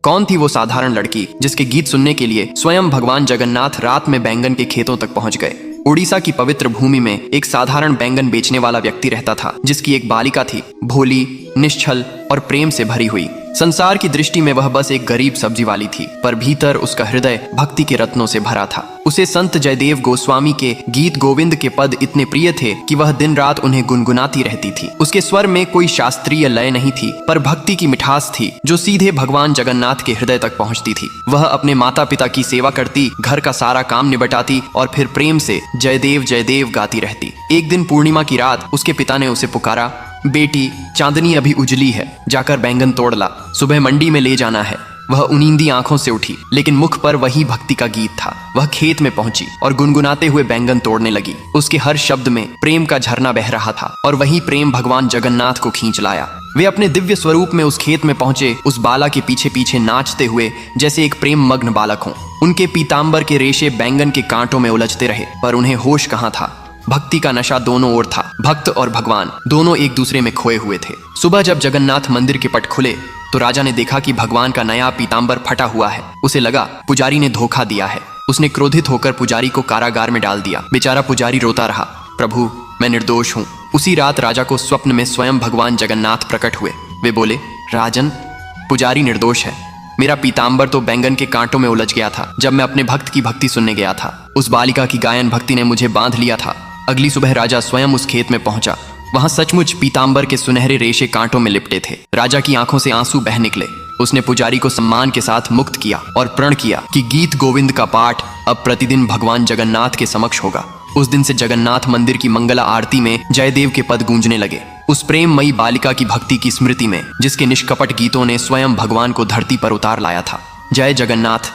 कौन थी वो साधारण लड़की जिसके गीत सुनने के लिए स्वयं भगवान जगन्नाथ रात में बैंगन के खेतों तक पहुंच गए। उड़ीसा की पवित्र भूमि में एक साधारण बैंगन बेचने वाला व्यक्ति रहता था, जिसकी एक बालिका थी, भोली, निश्छल और प्रेम से भरी हुई। संसार की दृष्टि में वह बस एक गरीब सब्जी वाली थी, पर भीतर उसका हृदय भक्ति के रत्नों से भरा था। उसे संत जयदेव गोस्वामी के गीत गोविंद के पद इतने प्रिय थे कि वह दिन रात उन्हें गुनगुनाती रहती थी। उसके स्वर में कोई शास्त्रीय लय नहीं थी, पर भक्ति की मिठास थी जो सीधे भगवान जगन्नाथ के हृदय तक पहुंचती थी। वह अपने माता पिता की सेवा करती, घर का सारा काम निपटाती और फिर प्रेम से जयदेव जयदेव गाती रहती। एक दिन पूर्णिमा की रात उसके पिता ने उसे पुकारा, बेटी, चांदनी अभी उजली है, जाकर बैंगन तोड़ ला, सुबह मंडी में ले जाना है। वह उनींदी आंखों से उठी, लेकिन मुख पर वही भक्ति का गीत था। वह खेत में पहुंची और गुनगुनाते हुए बैंगन तोड़ने लगी। उसके हर शब्द में प्रेम का झरना बह रहा था और वही प्रेम भगवान जगन्नाथ को खींच लाया। वे अपने दिव्य स्वरूप में उस खेत में पहुंचे, उस बाला के पीछे पीछे नाचते हुए जैसे एक प्रेम मग्न बालक हो। उनके पीताम्बर के रेशे बैंगन के कांटों में उलझते रहे, पर उन्हें होश कहाँ था। भक्ति का नशा दोनों ओर था। भक्त और भगवान दोनों एक दूसरे में खोए हुए थे। सुबह जब जगन्नाथ मंदिर के पट खुले तो राजा ने देखा कि भगवान का नया पीताम्बर फटा हुआ है। उसे लगा पुजारी ने धोखा दिया है। उसने क्रोधित होकर पुजारी को कारागार में डाल दिया। बेचारा पुजारी रोता रहा, प्रभु, मैं निर्दोष हूँ। उसी रात राजा को स्वप्न में स्वयं भगवान जगन्नाथ प्रकट हुए। वे बोले, राजन, पुजारी निर्दोष है। मेरा पीताम्बर तो बैंगन के कांटों में उलझ गया था जब मैं अपने भक्त की भक्ति सुनने गया था। उस बालिका की गायन भक्ति ने मुझे बांध लिया था। अगली सुबह राजा स्वयं उस खेत में पहुंचा। वहां सचमुच पीताम्बर के सुनहरे रेशे कांटों में लिपटे थे। राजा की आंखों से आंसू बह निकले। उसने पुजारी को सम्मान के साथ मुक्त किया और प्रण किया कि गीत गोविंद का पाठ अब प्रतिदिन भगवान जगन्नाथ के समक्ष होगा। उस दिन से जगन्नाथ मंदिर की मंगला आरती में जयदेव के पद गूंजने लगे, उस प्रेममयी बालिका की भक्ति की स्मृति में, जिसके निष्कपट गीतों ने स्वयं भगवान को धरती पर उतार लाया था। जय जगन्नाथ।